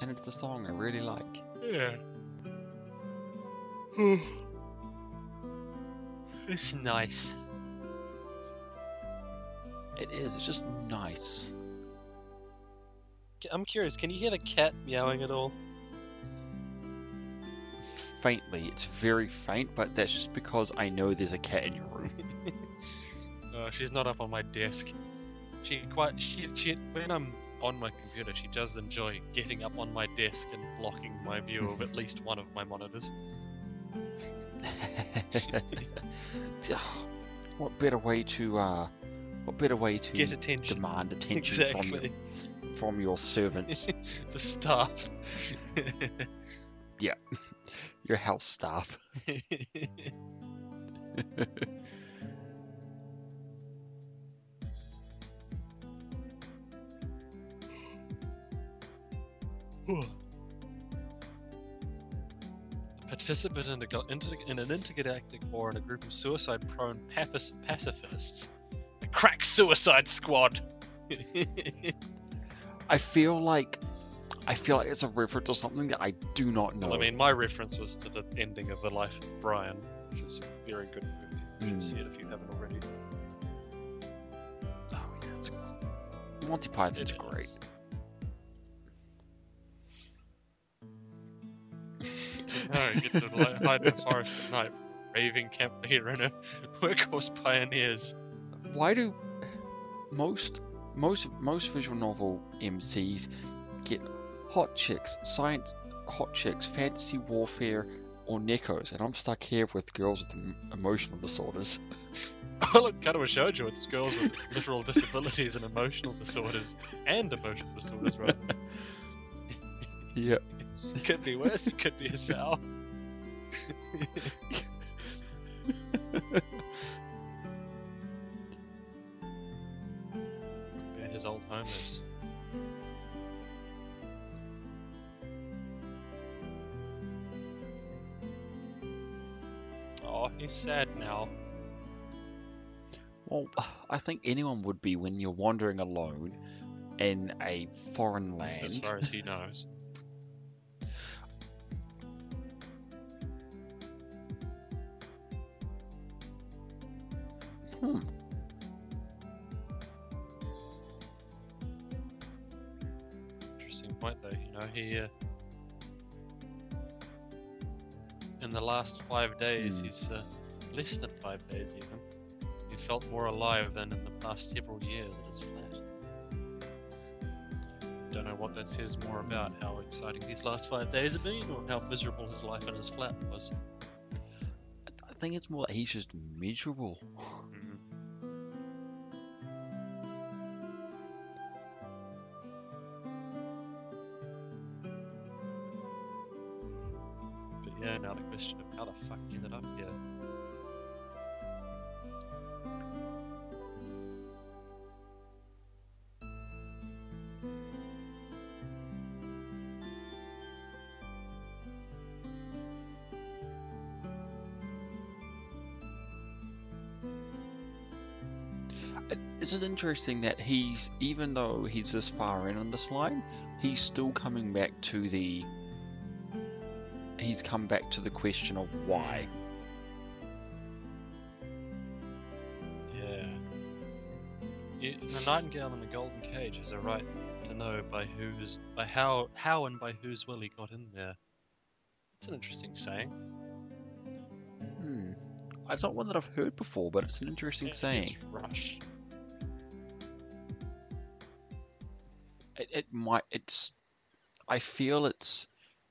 and it's a song I really like. Yeah. It's nice. It is. It's just nice. I'm curious, can you hear the cat meowing at all? Faintly, it's very faint, but that's just because I know there's a cat in your room. Oh, she's not up on my desk. She when I'm on my computer, she does enjoy getting up on my desk and blocking my view of at least one of my monitors. What better way to Get attention. demand attention Exactly. from your servants? The staff. Yeah, your house staff. A participant in an intergalactic war in a group of suicide-prone pacifists. A crack suicide squad. I feel like it's a reference to something that I do not know. Well, I mean, my reference was to the ending of The Life of Brian, which is a very good movie. You should see it if you haven't already. Oh yeah, Monty Python's great. No, get to hide in the forest at night, raving campfire and workhorse pioneers. Why do most visual novel MCs get hot chicks, fantasy warfare, or necos, and I'm stuck here with girls with emotional disorders? Well, it kind of showed you it's girls with literal disabilities and emotional disorders, right? Yeah. It could be worse, it could be Hisao. Where his old home is. Oh, he's sad now. Well, I think anyone would be when you're wandering alone in a foreign land. As far as he knows. Interesting point, though. You know, he in the last 5 days, he's less than 5 days even. He's felt more alive than in the past several years at his flat. Don't know what that says more about how exciting these last 5 days have been, or how miserable his life in his flat was. I think it's more that he's just miserable. But yeah, now the question of how the fuck he ended up here. It's just interesting that even though he's this far in on this line, he's still coming back to he's come back to the question of why. Yeah. The nightingale in the golden cage has a right to know how and by whose will he got in there. It's an interesting saying. It's not one that I've heard before, but it's an interesting saying. It's Rush. I feel it's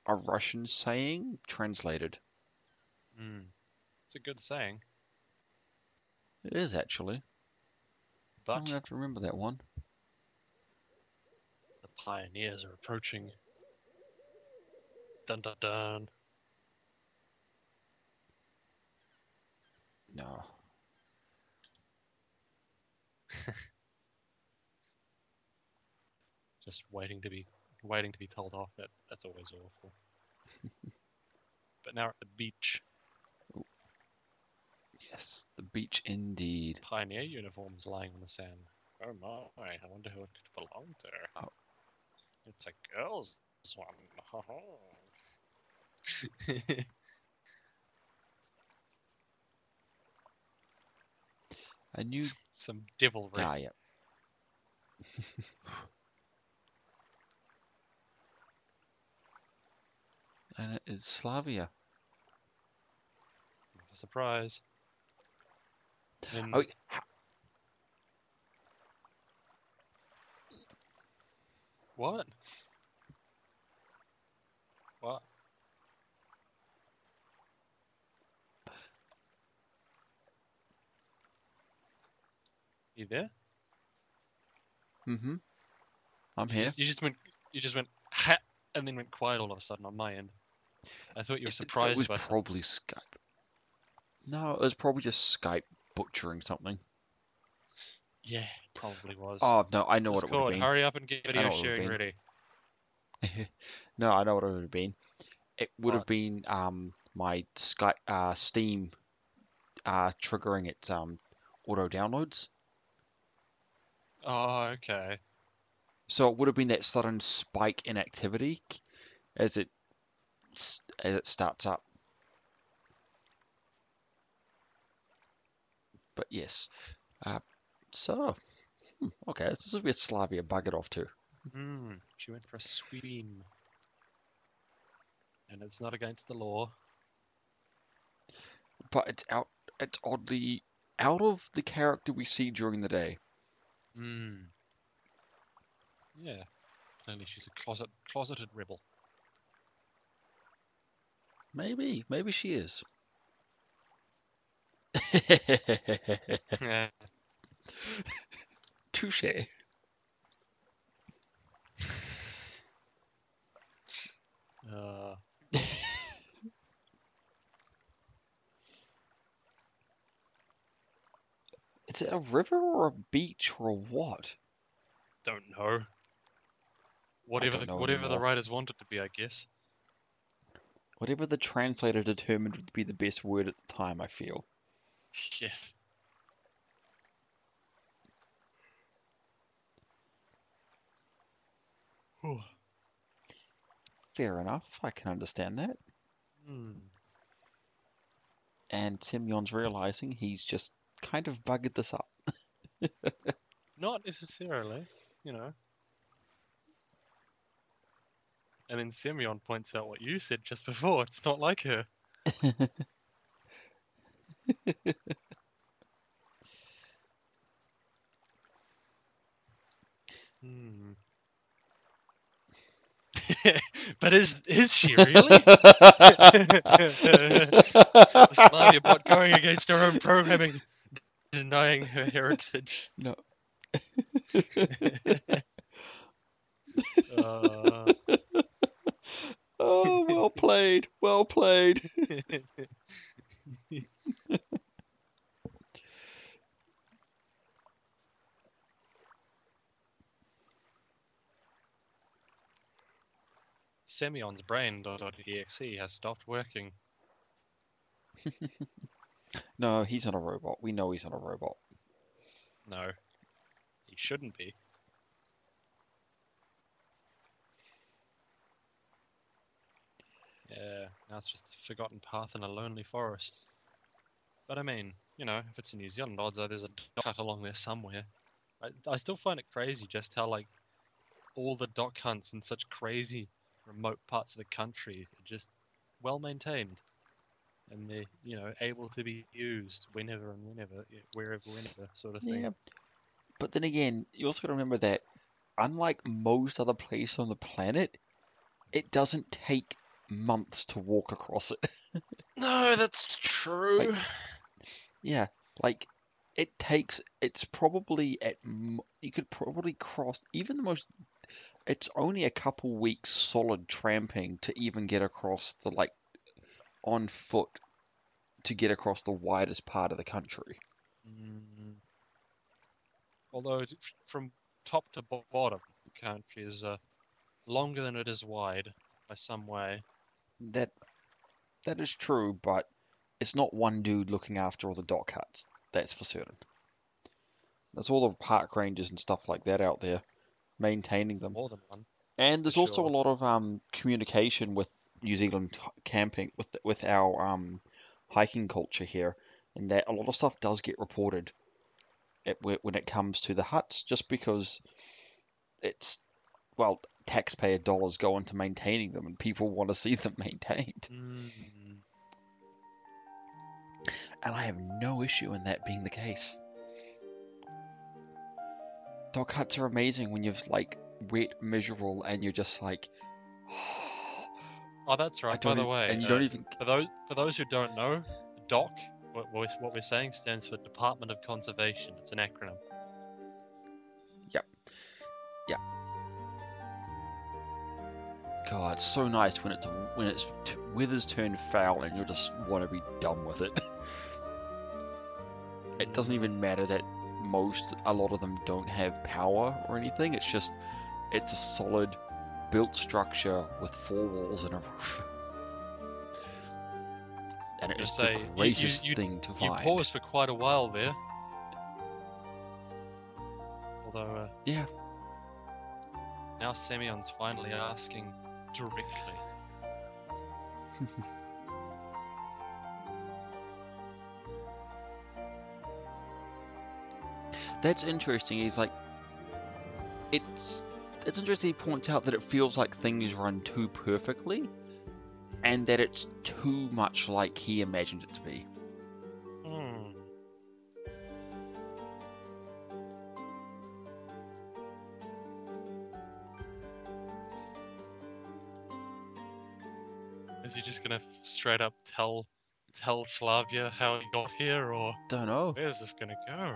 a Russian saying translated. It's a good saying. It is actually. But I'm gonna have to remember that one. The pioneers are approaching. Dun dun dun. No. Just waiting to be told off. That's always awful. But now we're at the beach. Ooh. Yes, the beach indeed. Pioneer uniforms lying on the sand. Oh my, I wonder who it could belong to. Oh. It's a girl's one. A new... Some devilry. Ah, yeah. And it is Slavia. Not a surprise. Oh, What? What? You there? mm-hmm. I'm You here. just went ha, and then went quiet all of a sudden on my end. I thought you were It surprised was by something. probably Skype. No, it was probably just Skype butchering something. Yeah, probably was. Oh, no, I know what it would have Discord, been. hurry up and get I know video what it would sharing have ready. been. No, I know what it would have been. It would have What? been my Skype Steam triggering its auto downloads. Oh, okay. So it would have been that sudden spike in activity as it starts up. But yes, uh, so okay, this is where Slavia buggered off to. She went for a swim. And it's not against the law. But it's oddly out of the character we see during the day. Yeah. Clearly she's a closeted rebel. Maybe she is. Yeah. Touche. Is it a river or a beach or what? Don't know. I don't know Whatever the anymore. writers want it to be, I guess. Whatever the translator determined would be the best word at the time, I feel. Yeah. Whew. Fair enough, I can understand that. And Semyon's realizing he's just kind of buggered this up. Not necessarily, you know. And then Semyon points out what you said just before. It's not like her. But is she really? The Slavia bot going against her own programming, denying her heritage. No. Oh, well played, well played. Semyon's brain.exe has stopped working. No, he's not a robot. We know he's not a robot. No, he shouldn't be. Yeah, now it's just a forgotten path in a lonely forest. But I mean, you know, if it's in New Zealand, odds are there's a dock hut along there somewhere. I still find it crazy just how, like, all the dock hunts in such crazy remote parts of the country are just well maintained. And they're, you know, able to be used whenever and whenever, whenever, sort of thing. Yeah, but then again, you also got to remember that unlike most other places on the planet, it doesn't take months to walk across it. No, that's true. Yeah, like it's probably you could probably cross even the most, it's only a couple weeks solid tramping to even get across on foot to get across the widest part of the country. Although from top to bottom, the country is longer than it is wide by some way. That is true, but it's not one dude looking after all the dock huts. That's for certain. There's all the park rangers and stuff like that out there maintaining them. More than one. And for there's also a sure. lot of communication with New Zealand camping with our hiking culture here, and that a lot of stuff does get reported when it comes to the huts, just because it's well, taxpayer dollars go into maintaining them, and people want to see them maintained. Mm. And I have no issue in that being the case. Dog huts are amazing when you're like wet, miserable, and you're just like, Oh, that's I right. By don't the even, way, and you don't even. for those who don't know, DOC, what we're saying stands for Department of Conservation. It's an acronym. Yep, yep. God, it's so nice when weather's turned foul and you just want to be done with it. It doesn't even matter that a lot of them don't have power or anything. It's a solid built structure with four walls and a roof. And it You is the say greatest thing to you find. paused for quite a while there. Although Yeah. now Semyon's finally asking directly. That's interesting. He's like, it's it's interesting. He points out that it feels like things run too perfectly, and that it's too much like he imagined it to be. Hmm. Is he just gonna straight up tell Slavia how he got here, or Don't know. where's this gonna go?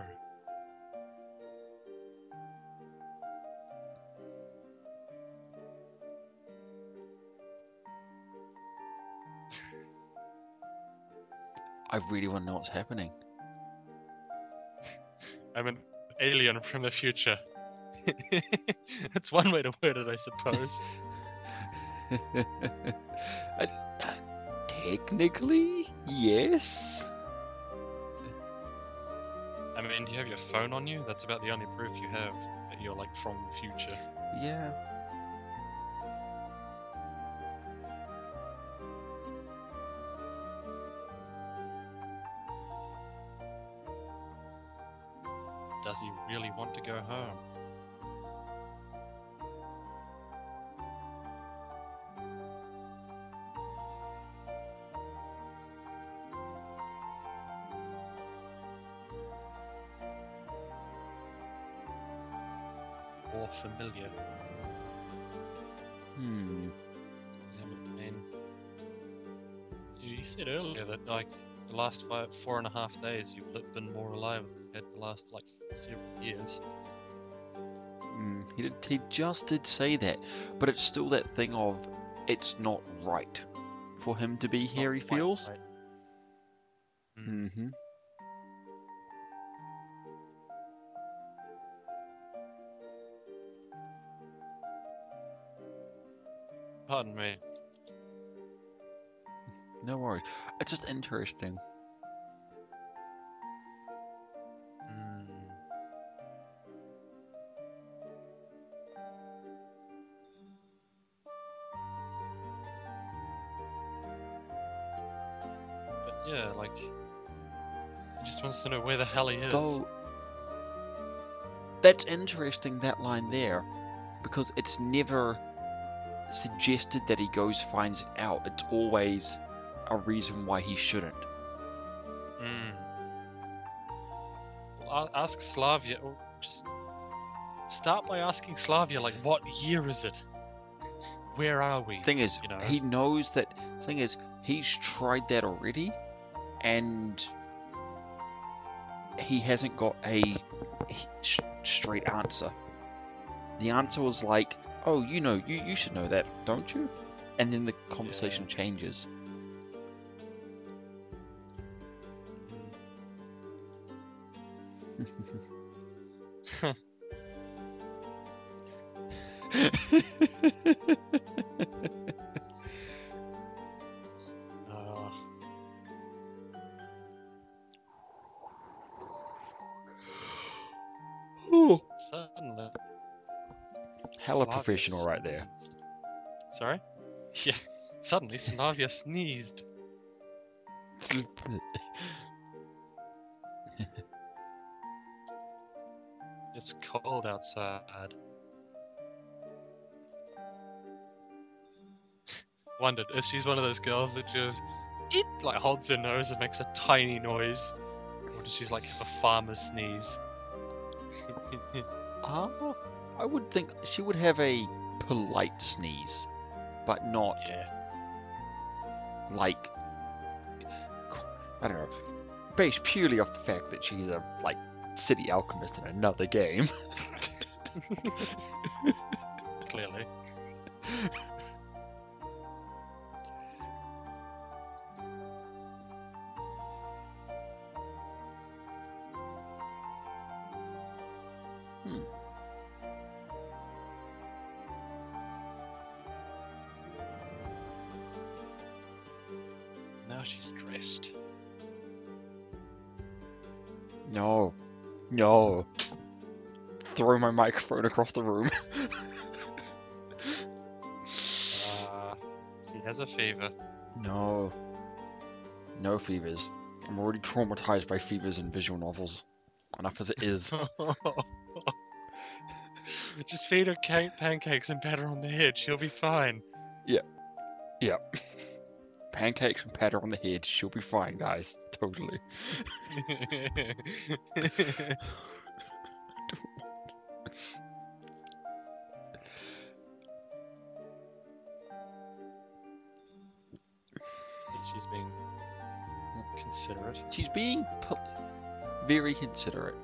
I really want to know what's happening. I'm an alien from the future. That's one way to word it, I suppose. Uh, Technically, yes. I mean, do you have your phone on you? That's about the only proof you have that you're like from the future. Yeah. Does he really want to go home? Or familiar? Hmm. Yeah, I mean, you said earlier that like the last 4.5 days you've been more alive than the last like several years. He just did say that, but it's still that thing of it's not right for him to be It's not here. He quite feels. right. Mm-hmm. Pardon me. No worries. It's just interesting. Hmm. But yeah, like he just wants to know where the hell he is. Though that's interesting, that line there, because it's never suggested that he goes finds it out. It's always a reason why he shouldn't. Hmm. Well, ask Slavia. Or just start by asking Slavia, like, what year is it? Where are we? Thing is, You know. he knows that. Thing is, he's tried that already, and he hasn't got a straight answer. The answer was like, "Oh, you should know that, don't you?" And then the conversation changes. Uh, Oh, Suddenly, hella professional right there. sneezed. Sorry? Yeah. Suddenly, Sanavia sneezed. It's cold outside. Wondered if she's one of those girls that just like holds her nose and makes a tiny noise, or does she's like have a farmer's sneeze? I would think she would have a polite sneeze, but not Yeah. like, I don't know, based purely off the fact that she's a like city alchemist in another game. Clearly. Hmm. Now she's dressed. No, no. Throw my microphone across the room. She has a fever. No. No fevers. I'm already traumatized by fevers in visual novels. Enough as it is. Just feed her pancakes and pat her on the head. She'll be fine. Yeah. Pancakes and pat her on the head. She'll be fine, guys. Totally. She's being considerate. She's being very considerate.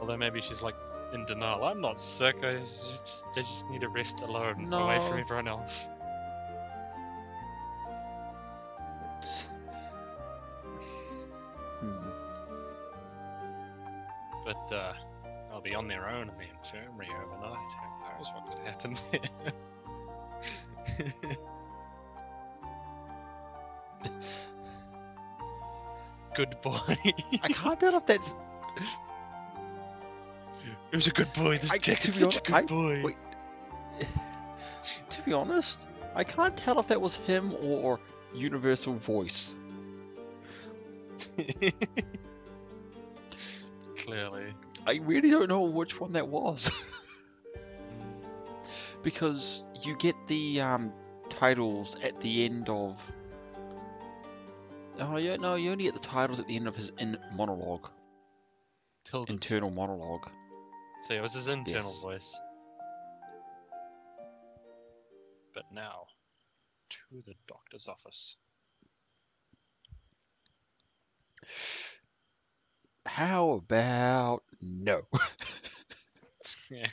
Although maybe she's like in denial. I'm not sick. I just need to rest alone, No. away from everyone else. It's... But I'll be on their own in the infirmary overnight. Who knows what could happen there? Good boy. I can't tell if that's... Who's a good boy? This I- Jack to is be such a hon- good boy. wait. To be honest, I can't tell if that was him or Universal Voice. Clearly. I really don't know which one that was. Because you get the titles at the end of... Oh, yeah, no, you only get the titles at the end of his monologue. Tilda's. Internal monologue. So it was his internal Yes. voice. But now, to the doctor's office. How about no? Yeah.